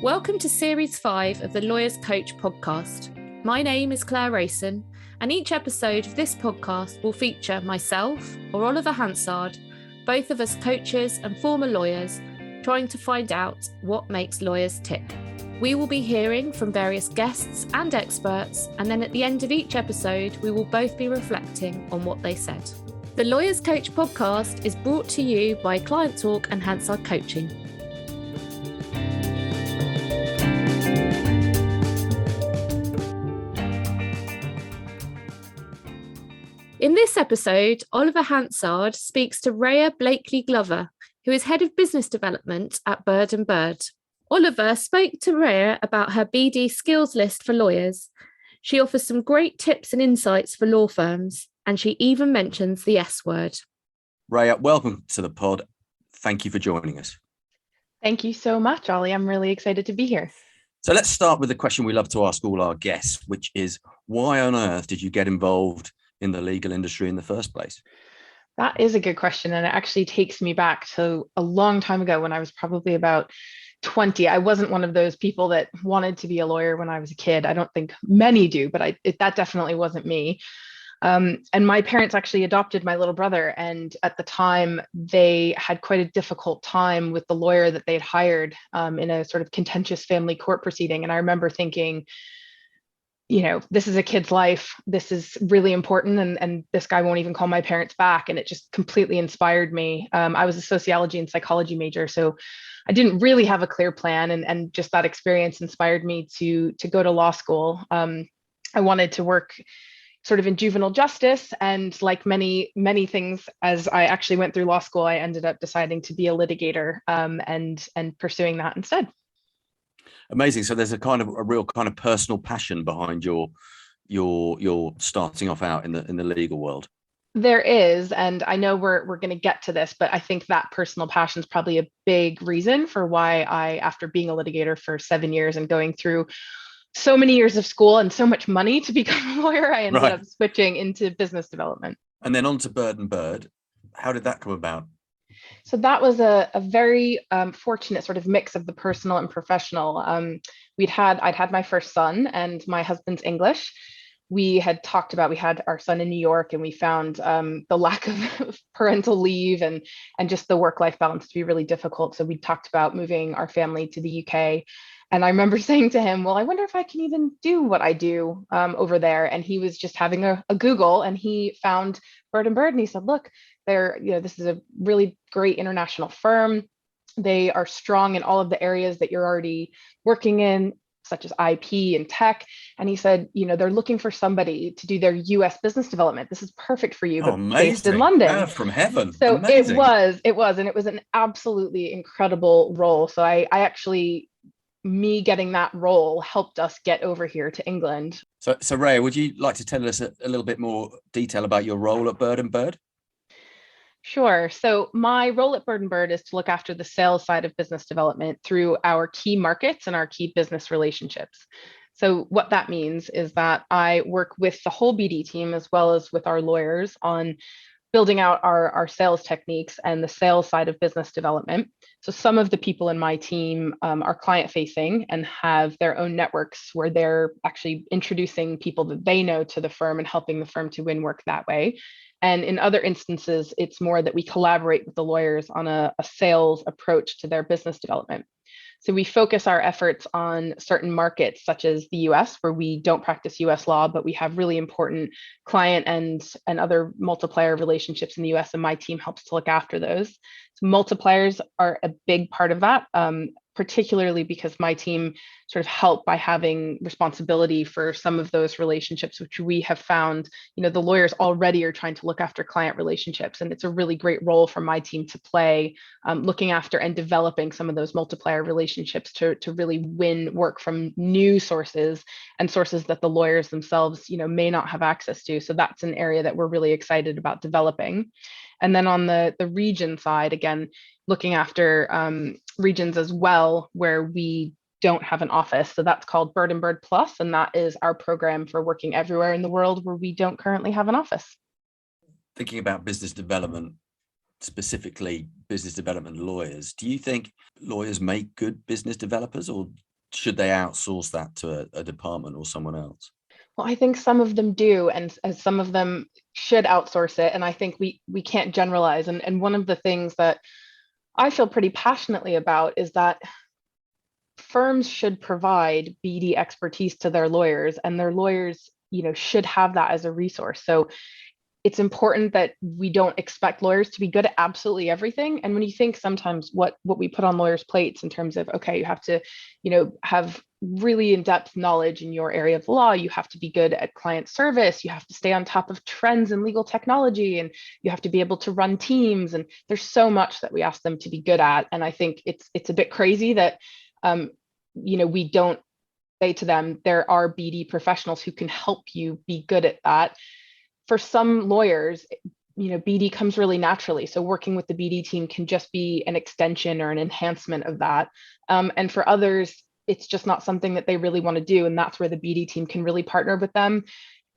Welcome to Series 5 of the Lawyers Coach podcast. My name is Claire Rayson, and each episode of this podcast will feature myself or Oliver Hansard, both of us coaches and former lawyers, trying to find out what makes lawyers tick. We will be hearing from various guests and experts, and then at the end of each episode, we will both be reflecting on what they said. The Lawyers Coach podcast is brought to you by Client Talk and Hansard Coaching. In this episode, Oliver Hansard speaks to Raya Blakeley-Glover, who is Head of Business Development at Bird & Bird. Oliver spoke to Raya about her BD skills list for lawyers. She offers some great tips and insights for law firms, and she even mentions the S word. Raya, welcome to the pod. Thank you for joining us. Thank you so much, Ollie. I'm really excited to be here. So let's start with the question we love to ask all our guests, which is, why on earth did you get involved in the legal industry in the first place? That is a good question. And it actually takes me back to a long time ago when I was probably about 20. I wasn't one of those people that wanted to be a lawyer when I was a kid. I don't think many do, but that definitely wasn't me. And my parents actually adopted my little brother. And at the time, they had quite a difficult time with the lawyer that they'd hired in a sort of contentious family court proceeding. And I remember thinking, this is a kid's life. This is really important. And this guy won't even call my parents back. And it just completely inspired me. I was a sociology and psychology major, so I didn't really have a clear plan. And just that experience inspired me to go to law school. I wanted to work sort of in juvenile justice. And like many, many things, as I actually went through law school, I ended up deciding to be a litigator and pursuing that instead. Amazing. So there's a real kind of personal passion behind your starting off out in the legal world. There is, and I know we're going to get to this, but I think that personal passion is probably a big reason for why I, after being a litigator for 7 years and going through so many years of school and so much money to become a lawyer, I ended up switching into business development. And then on to Bird & Bird. How did that come about? So that was a very fortunate sort of mix of the personal and professional. I'd had my first son, and my husband's English. We had talked about, we had our son in New York, and we found the lack of parental leave and just the work-life balance to be really difficult. So we talked about moving our family to the UK. And I remember saying to him, well, I wonder if I can even do what I do over there. And he was just having a Google, and he found Bird & Bird, and he said, look, this is a really great international firm. They are strong in all of the areas that you're already working in, such as IP and tech. And he said, they're looking for somebody to do their US business development. This is perfect for you, but based in London. From heaven. So amazing. It was, and it was an absolutely incredible role. So I actually, me getting that role helped us get over here to England. So Raya, would you like to tell us a little bit more detail about your role at Bird & Bird? Sure. So my role at Bird & Bird is to look after the sales side of business development through our key markets and our key business relationships. So what that means is that I work with the whole BD team as well as with our lawyers on building out our sales techniques and the sales side of business development. So some of the people in my team are client facing and have their own networks where they're actually introducing people that they know to the firm and helping the firm to win work that way. And in other instances, it's more that we collaborate with the lawyers on a sales approach to their business development. So we focus our efforts on certain markets, such as the US, where we don't practice US law, but we have really important client and other multiplier relationships in the US, and my team helps to look after those. So multipliers are a big part of that, particularly because my team sort of help by having responsibility for some of those relationships, which we have found, the lawyers already are trying to look after client relationships. And it's a really great role for my team to play, looking after and developing some of those multiplier relationships to really win work from new sources and sources that the lawyers themselves, may not have access to. So that's an area that we're really excited about developing. And then on the region side, again, looking after regions as well where we don't have an office. So that's called Bird & Bird Plus, and that is our program for working everywhere in the world where we don't currently have an office. Thinking about business development, specifically business development lawyers, do you think lawyers make good business developers, or should they outsource that to a department or someone else? Well, I think some of them do, and some of them should outsource it. And I think we can't generalize. And one of the things that I feel pretty passionately about is that firms should provide BD expertise to their lawyers, and their lawyers, should have that as a resource. So it's important that we don't expect lawyers to be good at absolutely everything. And when you think sometimes what we put on lawyers' plates in terms of, okay, you have to, have really in-depth knowledge in your area of law, you have to be good at client service, you have to stay on top of trends in legal technology, and you have to be able to run teams. And there's so much that we ask them to be good at. And I think it's a bit crazy that, we don't say to them, there are BD professionals who can help you be good at that. For some lawyers, BD comes really naturally. So working with the BD team can just be an extension or an enhancement of that. And for others, it's just not something that they really want to do. And that's where the BD team can really partner with them.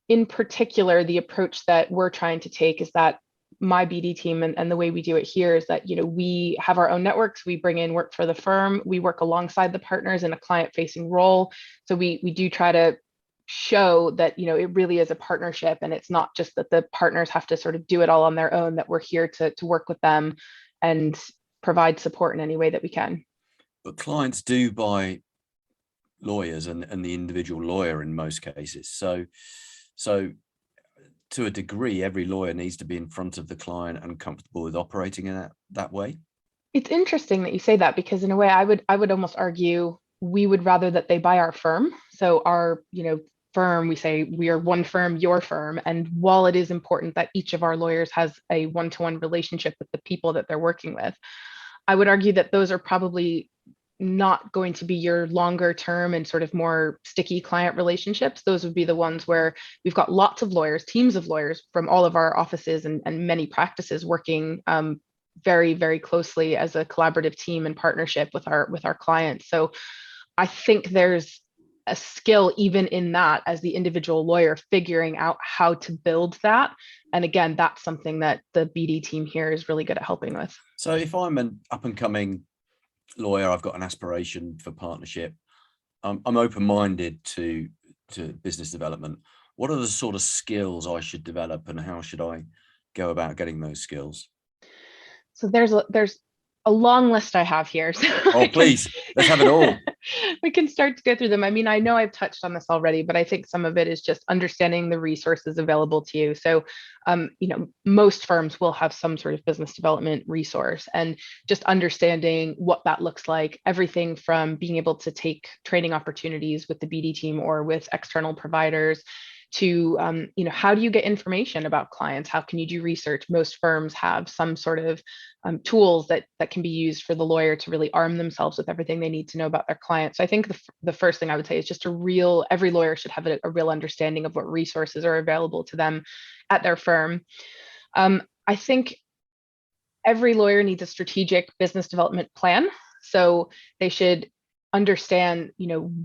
In particular, the approach that we're trying to take is that my BD team and the way we do it here is that, we have our own networks. We bring in work for the firm. We work alongside the partners in a client-facing role. So we do try to show that it really is a partnership, and it's not just that the partners have to sort of do it all on their own, that we're here to work with them and provide support in any way that we can. But clients do buy lawyers and the individual lawyer in most cases. So to a degree, every lawyer needs to be in front of the client and comfortable with operating in that way. It's interesting that you say that, because in a way I would almost argue we would rather that they buy our firm. So our, firm, we say we are one firm, your firm. And while it is important that each of our lawyers has a one-to-one relationship with the people that they're working with, I would argue that those are probably not going to be your longer term and sort of more sticky client relationships. Those would be the ones where we've got lots of lawyers, teams of lawyers from all of our offices and many practices working very, very closely as a collaborative team and partnership with our clients. So I think there's a skill even in that, as the individual lawyer figuring out how to build that. And again, that's something that the BD team here is really good at helping with. So if I'm an up and coming lawyer, I've got an aspiration for partnership, I'm open-minded to business development, what are the sort of skills I should develop, and how should I go about getting those skills? So there's a long list I have here. So please, let's have it all. We can start to go through them. I mean, I know I've touched on this already, but I think some of it is just understanding the resources available to you. So, most firms will have some sort of business development resource, and just understanding what that looks like, everything from being able to take training opportunities with the BD team or with external providers, to how do you get information about clients? How can you do research? Most firms have some sort of tools that can be used for the lawyer to really arm themselves with everything they need to know about their clients. So I think the first thing I would say is just every lawyer should have a real understanding of what resources are available to them at their firm. I think every lawyer needs a strategic business development plan. So they should understand,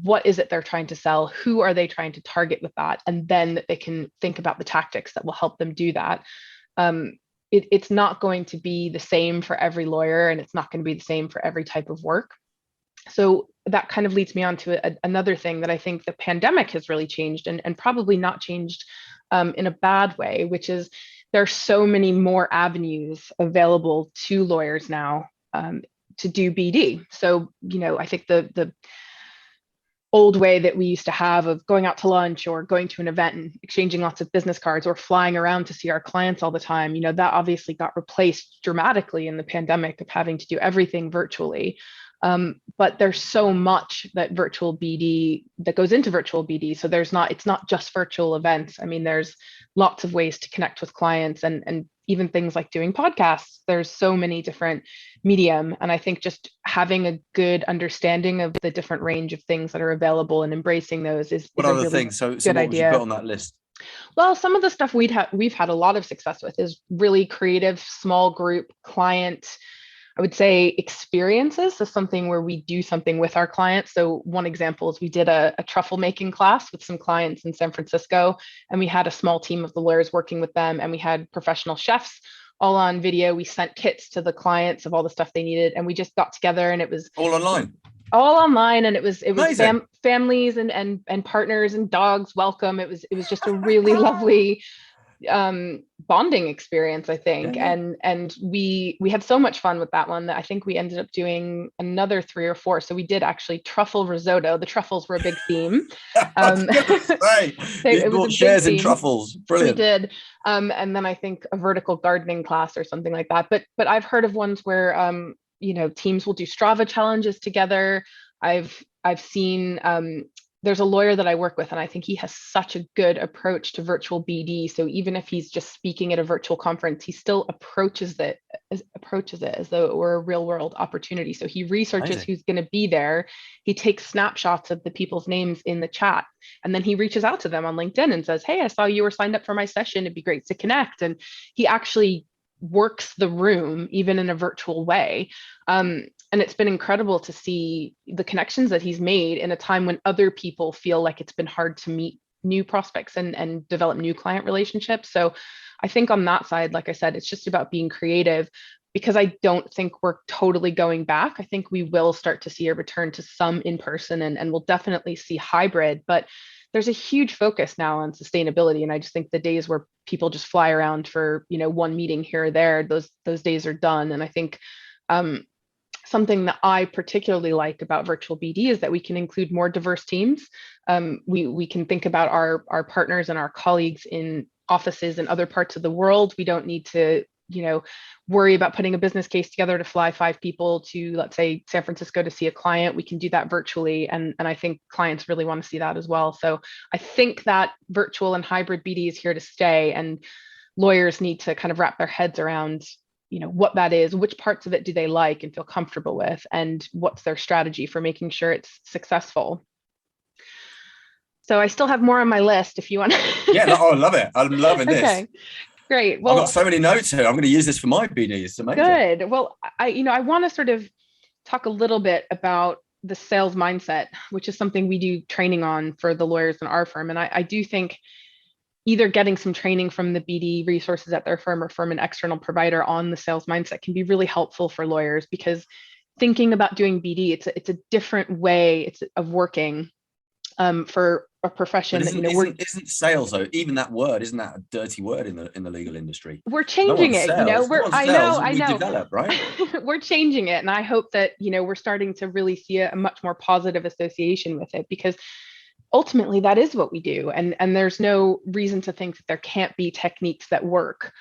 what is it they're trying to sell? Who are they trying to target with that? And then they can think about the tactics that will help them do that. It's not going to be the same for every lawyer, and it's not going to be the same for every type of work. So that kind of leads me on to another thing that I think the pandemic has really changed, and probably not changed in a bad way, which is there are so many more avenues available to lawyers now to do BD. So, I think the old way that we used to have of going out to lunch or going to an event and exchanging lots of business cards or flying around to see our clients all the time, that obviously got replaced dramatically in the pandemic of having to do everything virtually. But there's so much that virtual BD that goes into virtual BD. So it's not just virtual events. I mean, there's lots of ways to connect with clients, and even things like doing podcasts. There's so many different medium. And I think just having a good understanding of the different range of things that are available and embracing those is what a other really things? So good what idea. Would you put on that list? Well, some of the stuff we've had a lot of success with is really creative, small group client, I would say, experiences. So something where we do something with our clients. So one example is we did a truffle making class with some clients in San Francisco, and we had a small team of the lawyers working with them, and we had professional chefs all on video. We sent kits to the clients of all the stuff they needed, and we just got together, and it was all online. all online, and it was Amazing. families and partners and dogs welcome. It was just a really lovely bonding experience, I Yeah, think. yeah. And we had so much fun with that one that I think we ended up doing another 3 or 4. So we did actually truffle risotto. The truffles were a big theme. I was gonna So say, you it was a bought big shares in theme. truffles. We Brilliant. did. And then I think a vertical gardening class or something like that. But I've heard of ones where teams will do Strava challenges together. I've seen there's a lawyer that I work with, and I think he has such a good approach to virtual BD. So even if he's just speaking at a virtual conference, he still approaches it as though it were a real world opportunity. So he researches Amazing. who's going to be there. He takes snapshots of the people's names in the chat, and then he reaches out to them on LinkedIn and says, "Hey, I saw you were signed up for my session. It'd be great to connect." And he actually works the room even in a virtual way. And it's been incredible to see the connections that he's made in a time when other people feel like it's been hard to meet new prospects and develop new client relationships. So I think on that side, like I said, it's just about being creative, because I don't think we're totally going back. I think we will start to see a return to some in person, and we'll definitely see hybrid, but there's a huge focus now on sustainability. And I just think the days where people just fly around for, one meeting here or there, those days are done. And I think um, something that I particularly like about virtual BD is that we can include more diverse teams. We can think about our partners and our colleagues in offices in other parts of the world. We don't need to, worry about putting a business case together to fly 5 people to, let's say, San Francisco to see a client. We can do that virtually, and I think clients really want to see that as well. So I think that virtual and hybrid BD is here to stay, and lawyers need to kind of wrap their heads around what that is, which parts of it do they like and feel comfortable with, and what's their strategy for making sure it's successful. So I still have more on my list if you want. Yeah, I love it. I'm loving this. Okay, great. I've got Well, so many notes here. I'm going to use this for my BD. It's amazing. good. Well, I want to sort of talk a little bit about the sales mindset, which is something we do training on for the lawyers in our firm. And I do think either getting some training from the BD resources at their firm or from an external provider on the sales mindset can be really helpful for lawyers, because thinking about doing BD, it's a different way of working for a But profession that isn't sales though? Even that word, isn't that a dirty word in the legal industry? we're No one changing it. sells. No We're one I sells. know, We I know. develop, right? We're changing it, and I hope that we're starting to really see a much more positive association with it, because ultimately that is what we do, and there's no reason to think that there can't be techniques that work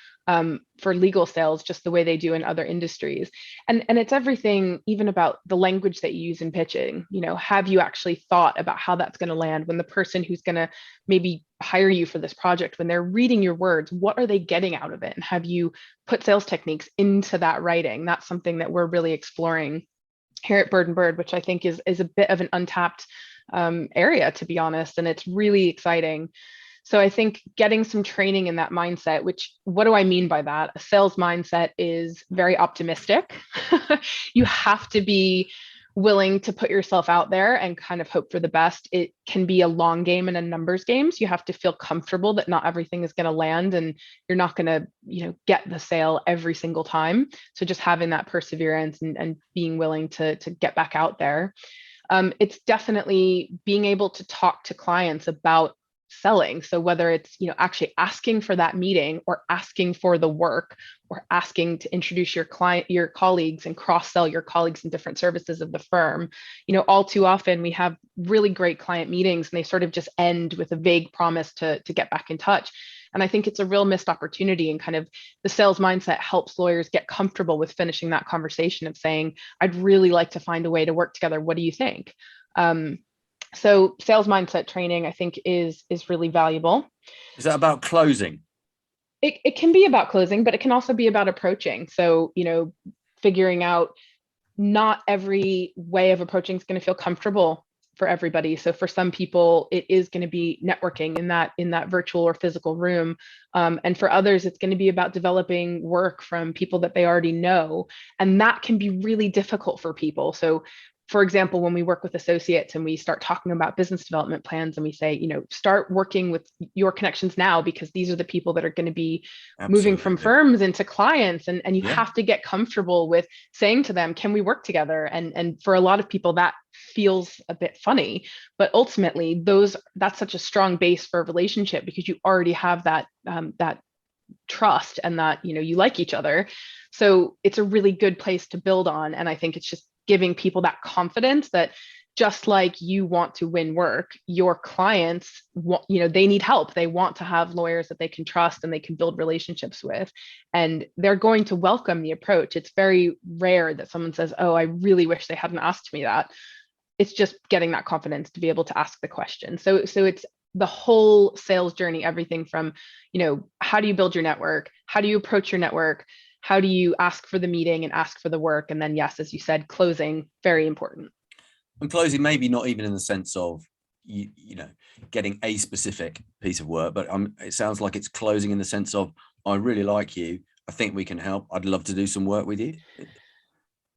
for legal sales just the way they do in other industries. And it's everything, even about the language that you use in pitching. Have you actually thought about how that's going to land when the person who's going to maybe hire you for this project, when they're reading your words, what are they getting out of it, and have you put sales techniques into that writing? That's something that we're really exploring here at Bird and Bird, which I think is a bit of an untapped area, to be honest, and it's really exciting. So I think getting some training in that mindset, which, what do I mean by that? A sales mindset is very optimistic. You have to be willing to put yourself out there and kind of hope for the best. It can be a long game and a numbers game. So you have to feel comfortable that not everything is going to land, and you're not going to, get the sale every single time. So just having that perseverance and being willing to get back out there. It's definitely being able to talk to clients about selling. So whether it's actually asking for that meeting, or asking for the work, or asking to introduce your colleagues and cross sell your colleagues in different services of the firm. All too often we have really great client meetings, and they sort of just end with a vague promise to get back in touch. And I think it's a real missed opportunity, and kind of the sales mindset helps lawyers get comfortable with finishing that conversation of saying, I'd really like to find a way to work together. What do you think? So sales mindset training, I think, is really valuable. Is that about closing? It can be about closing, but it can also be about approaching. So, figuring out not every way of approaching is going to feel comfortable for everybody. So for some people, it is going to be networking in that virtual or physical room. And for others, it's going to be about developing work from people that they already know. And that can be really difficult for people. So for example, when we work with associates and we start talking about business development plans and we say, start working with your connections now, because these are the people that are going to be moving from firms into clients. And you have to get comfortable with saying to them, can we work together? And for a lot of people, that feels a bit funny, but ultimately that's such a strong base for a relationship, because you already have that trust and that, you like each other. So it's a really good place to build on. And I think it's just giving people that confidence that just like you want to win work, your clients, they need help. They want to have lawyers that they can trust and they can build relationships with, and they're going to welcome the approach. It's very rare that someone says, oh, I really wish they hadn't asked me that. It's just getting that confidence to be able to ask the question. So it's the whole sales journey, everything from, how do you build your network? How do you approach your network? How do you ask for the meeting and ask for the work? And then, yes, as you said, closing, very important. And closing, maybe not even in the sense of, getting a specific piece of work, but it sounds like it's closing in the sense of, I really like you. I think we can help. I'd love to do some work with you.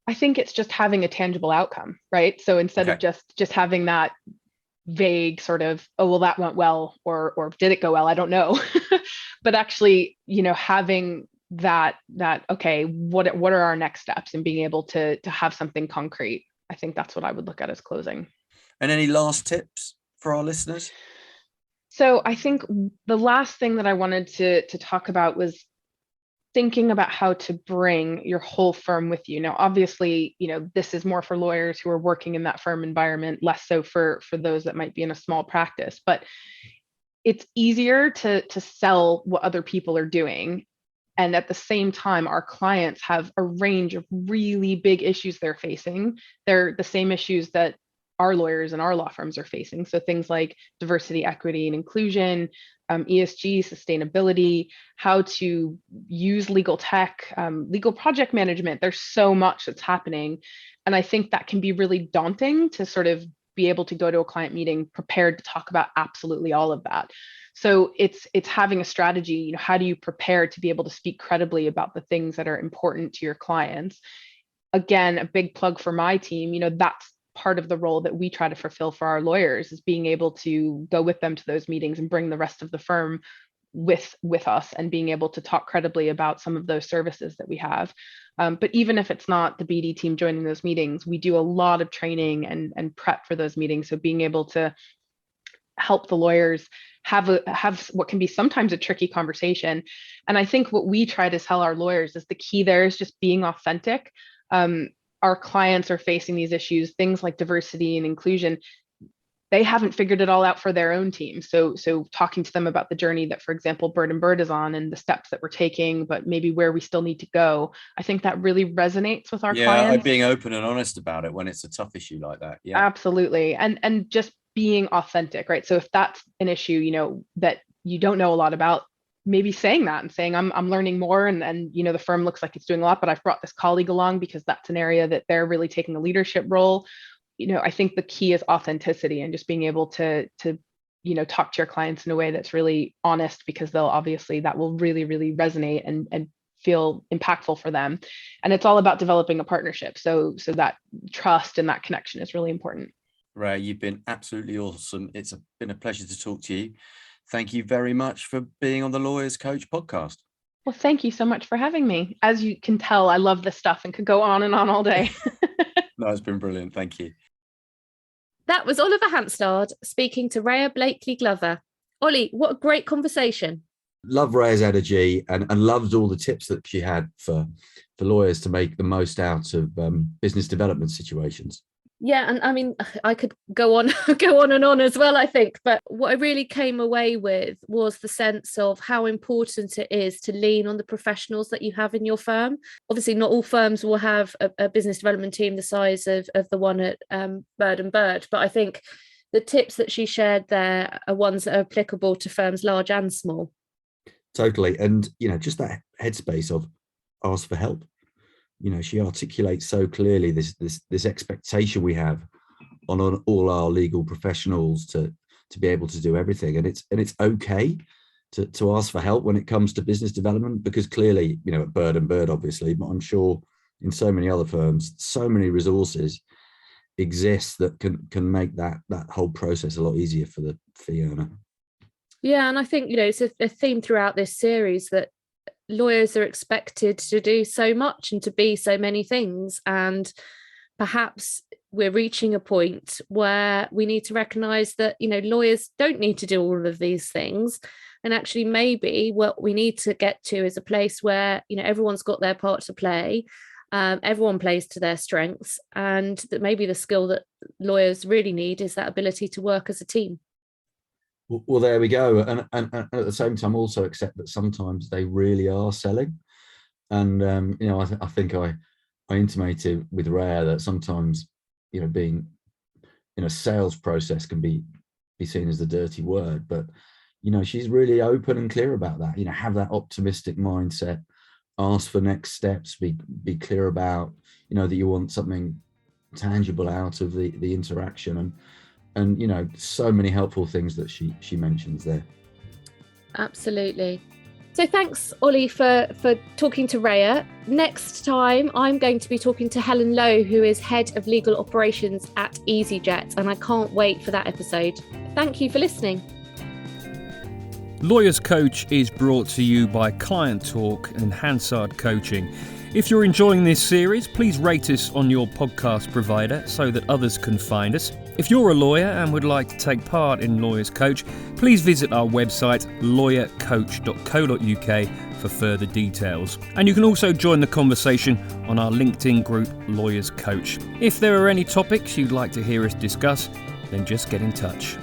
I think it's just having a tangible outcome, right? So instead of just having that vague sort of, oh, well, that went well, or did it go well? I don't know. But actually, having that okay, what are our next steps, and being able to have something concrete. I think that's what I would look at as closing. And any last tips for our listeners? So I think the last thing that I wanted to talk about was thinking about how to bring your whole firm with you. Now, obviously, this is more for lawyers who are working in that firm environment, less so for those that might be in a small practice. But it's easier to sell what other people are doing. And at the same time, our clients have a range of really big issues they're facing. They're the same issues that our lawyers and our law firms are facing. So things like diversity, equity, and inclusion, ESG, sustainability, how to use legal tech, legal project management. There's so much that's happening. And I think that can be really daunting to sort of be able to go to a client meeting prepared to talk about absolutely all of that. So it's having a strategy. How do you prepare to be able to speak credibly about the things that are important to your clients? Again, a big plug for my team. That's part of the role that we try to fulfill for our lawyers, is being able to go with them to those meetings and bring the rest of the firm with us, and being able to talk credibly about some of those services that we have. But even if it's not the BD team joining those meetings, we do a lot of training and prep for those meetings. So being able to help the lawyers have what can be sometimes a tricky conversation. And I think what we try to tell our lawyers is the key there is just being authentic. Our clients are facing these issues, things like diversity and inclusion. They haven't figured it all out for their own team. So talking to them about the journey that, for example, Bird is on, and the steps that we're taking, but maybe where we still need to go, I think that really resonates with our clients. Yeah, being open and honest about it when it's a tough issue like that. Yeah, absolutely. And just being authentic, right? So if that's an issue, that you don't know a lot about, maybe saying that and saying, I'm learning more, and the firm looks like it's doing a lot, but I've brought this colleague along because that's an area that they're really taking a leadership role. I think the key is authenticity, and just being able to talk to your clients in a way that's really honest, because that will really, really resonate and feel impactful for them. And it's all about developing a partnership. So that trust and that connection is really important. Raya, you've been absolutely awesome. It's been a pleasure to talk to you. Thank you very much for being on the Lawyers Coach podcast. Well, thank you so much for having me. As you can tell, I love this stuff and could go on and on all day. No, it's been brilliant. Thank you. That was Oliver Hansard speaking to Raya Blakeley-Glover. Ollie, what a great conversation. Love Raya's energy and loved all the tips that she had for lawyers to make the most out of business development situations. Yeah, and I mean, I could go on and on as well, I think. But what I really came away with was the sense of how important it is to lean on the professionals that you have in your firm. Obviously, not all firms will have a business development team the size of the one at Bird, but I think the tips that she shared there are ones that are applicable to firms large and small. Totally. And, just that headspace of ask for help. She articulates so clearly this expectation we have on all our legal professionals to be able to do everything, and it's okay to ask for help when it comes to business development, because clearly, at Bird, obviously, but I'm sure in so many other firms, so many resources. exist that can make that whole process a lot easier for the fee earner. Yeah, and I think, it's a theme throughout this series that lawyers are expected to do so much and to be so many things, and perhaps we're reaching a point where we need to recognize that lawyers don't need to do all of these things, and actually maybe what we need to get to is a place where everyone's got their part to play, everyone plays to their strengths, and that maybe the skill that lawyers really need is that ability to work as a team. Well, there we go. And at the same time, also accept that sometimes they really are selling. And, I think I intimated with Raya that sometimes, being in a sales process can be seen as the dirty word. But, she's really open and clear about that. Have that optimistic mindset, ask for next steps, be clear about, that you want something tangible out of the interaction. And so many helpful things that she mentions there. Absolutely. So thanks, Ollie, for talking to Raya. Next time, I'm going to be talking to Helen Lowe, who is Head of Legal Operations at EasyJet, and I can't wait for that episode. Thank you for listening. Lawyers Coach is brought to you by Client Talk and Hansard Coaching. If you're enjoying this series, please rate us on your podcast provider so that others can find us. If you're a lawyer and would like to take part in Lawyers Coach, please visit our website lawyercoach.co.uk for further details. And you can also join the conversation on our LinkedIn group Lawyers Coach. If there are any topics you'd like to hear us discuss, then just get in touch.